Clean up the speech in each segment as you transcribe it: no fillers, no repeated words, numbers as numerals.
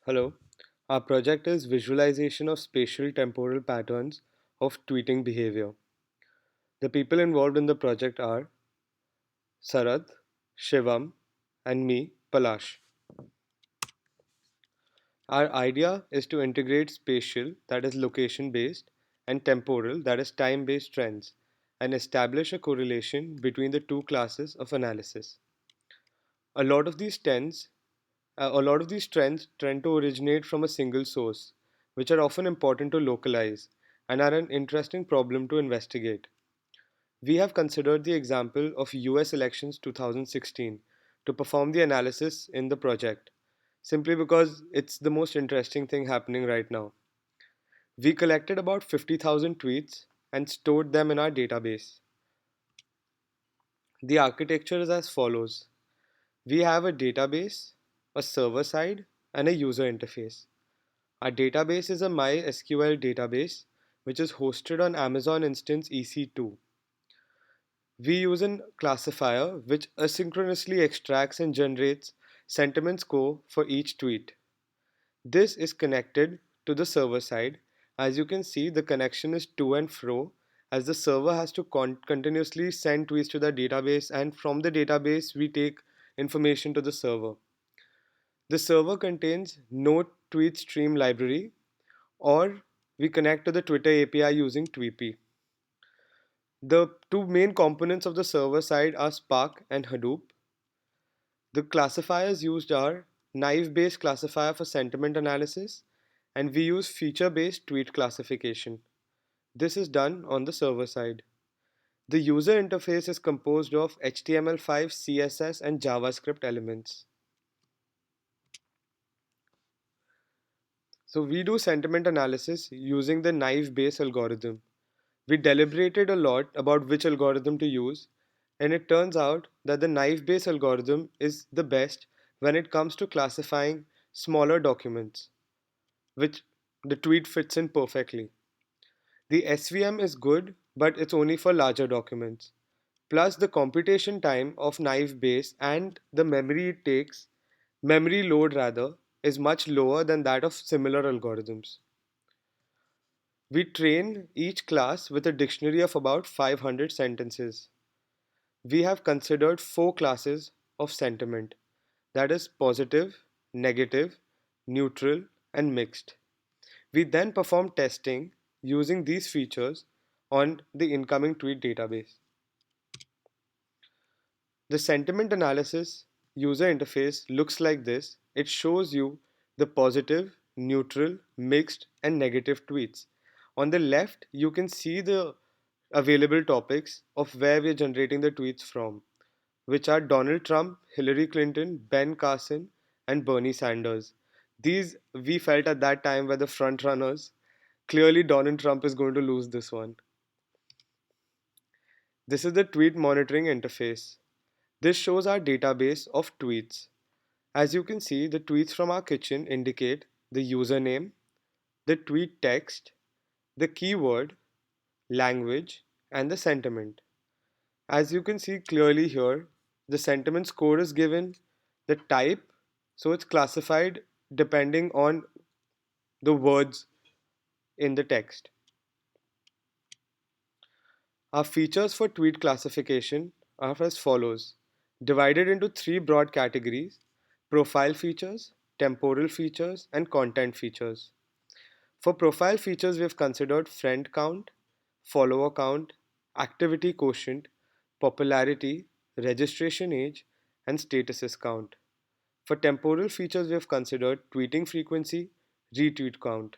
Hello. Our project is visualization of spatial temporal patterns of tweeting behavior. The people involved in the project are Sarat, Shivam, and me, Palash. Our idea is to integrate spatial, that is location based, and temporal, that is time based trends, and establish a correlation between the two classes of analysis. A lot of these trends a lot of these trends tend to originate from a single source, which are often important to localize and are an interesting problem to investigate. We have considered the example of US elections 2016 to perform the analysis in the project, simply because it's the most interesting thing happening right now. We collected about 50,000 tweets and stored them in our database. The architecture is as follows. We have a database, a server side, and a user interface. Our database is a MySQL database which is hosted on Amazon Instance EC2. We use a classifier which asynchronously extracts and generates sentiment score for each tweet. This is connected to the server side. As you can see, the connection is to and fro as the server has to continuously send tweets to the database, and from the database we take information to the server. The server contains no tweet stream library, or we connect to the Twitter API using Tweepy. The two main components of the server side are Spark and Hadoop. The classifiers used are naive-based classifier for sentiment analysis, and we use feature-based tweet classification. This is done on the server side. The user interface is composed of HTML5, CSS, and JavaScript elements. So we do sentiment analysis using the naive Bayes algorithm. We deliberated a lot about which algorithm to use, and it turns out that the naive Bayes algorithm is the best when it comes to classifying smaller documents, which the tweet fits in perfectly. The SVM is good, but it's only for larger documents. Plus, the computation time of naive Bayes and the memory it takes, memory load rather, is much lower than that of similar algorithms. We train each class with a dictionary of about 500 sentences. We have considered four classes of sentiment, that is, positive, negative, neutral, and mixed. We then perform testing using these features on the incoming tweet database. The sentiment analysis user interface looks like this. It shows you the positive, neutral, mixed, and negative tweets. On the left, you can see the available topics of where we are generating the tweets from, which are Donald Trump, Hillary Clinton, Ben Carson, and Bernie Sanders. These we felt at that time were the front runners. Clearly, Donald Trump is going to lose this one. This is the tweet monitoring interface. This shows our database of tweets. As you can see, the tweets from our kitchen indicate the username, the tweet text, the keyword, language, and the sentiment. As you can see clearly here, the sentiment score is given, the type, so it's classified depending on the words in the text. Our features for tweet classification are as follows, divided into three broad categories: profile features, temporal features, and content features. For profile features, we have considered friend count, follower count, activity quotient, popularity, registration age, and statuses count. For temporal features, we have considered tweeting frequency, retweet count.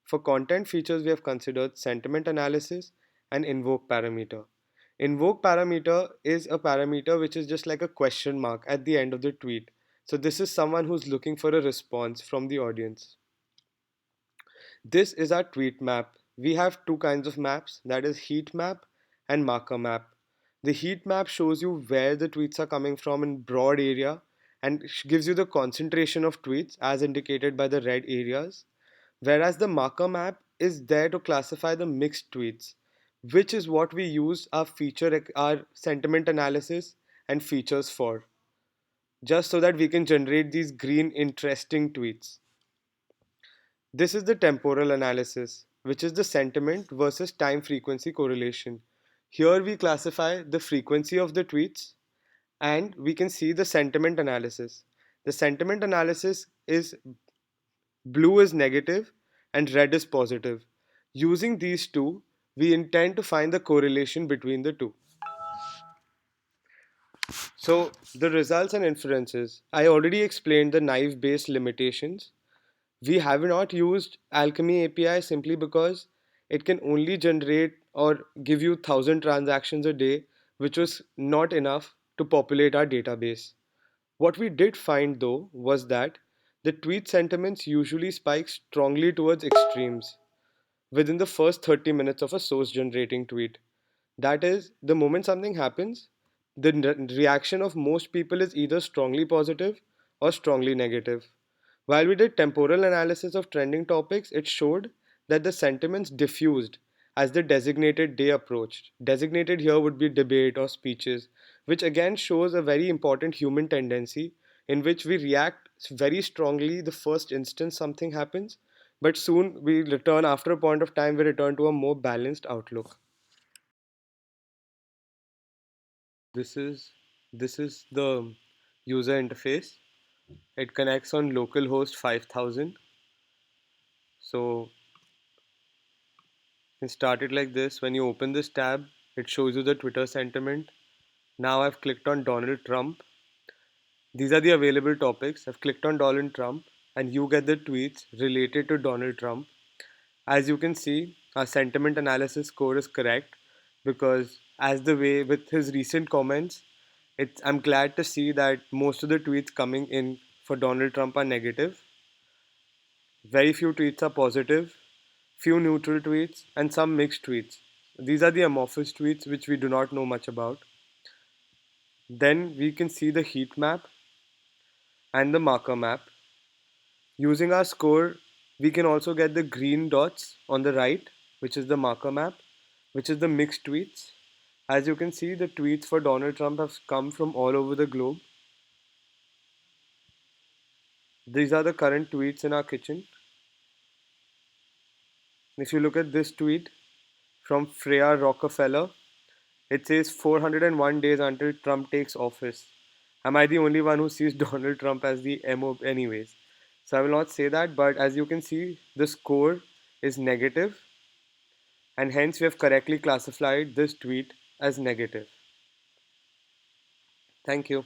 For content features, we have considered sentiment analysis and invoke parameter. Invoke parameter is a parameter which is just like a question mark at the end of the tweet. So this is someone who's looking for a response from the audience. This is our tweet map. We have two kinds of maps, that is heat map and marker map. The heat map shows you where the tweets are coming from in broad area and gives you the concentration of tweets as indicated by the red areas. Whereas the marker map is there to classify the mixed tweets, which is what we use our sentiment analysis and features for, just so that we can generate these green interesting tweets. This is the temporal analysis, which is the sentiment versus time frequency correlation. Here we classify the frequency of the tweets and we can see the sentiment analysis. The sentiment analysis is blue is negative and red is positive. Using these two, we intend to find the correlation between the two. So, the results and inferences. I already explained the naive based limitations. We have not used Alchemy API simply because it can only generate or give you 1,000 transactions a day, which was not enough to populate our database. What we did find though was that the tweet sentiments usually spike strongly towards extremes within the first 30 minutes of a source generating tweet. That is, the moment something happens, the reaction of most people is either strongly positive or strongly negative. While we did temporal analysis of trending topics, it showed that the sentiments diffused as the designated day approached. Designated here would be debate or speeches, which again shows a very important human tendency in which we react very strongly the first instance something happens, but soon we return after a point of time, we return to a more balanced outlook. This is this is the user interface. It connects on localhost 5000. So you can start it like this. When you open this tab, it shows you the Twitter sentiment. Now I've clicked on Donald Trump. These are the available topics. I've clicked on Donald Trump and you get the tweets related to Donald Trump. As you can see, our sentiment analysis score is correct because as the way with his recent comments, I'm glad to see that most of the tweets coming in for Donald Trump are negative. Very few tweets are positive, few neutral tweets, and some mixed tweets. These are the amorphous tweets which we do not know much about. Then we can see the heat map and the marker map. Using our score, we can also get the green dots on the right, which is the marker map, which is the mixed tweets. As you can see, the tweets for Donald Trump have come from all over the globe. These are the current tweets in our kitchen. If you look at this tweet from Freya Rockefeller, it says 401 days until Trump takes office. Am I the only one who sees Donald Trump as the MO anyways? So I will not say that, but as you can see, the score is negative and hence we have correctly classified this tweet as negative. Thank you.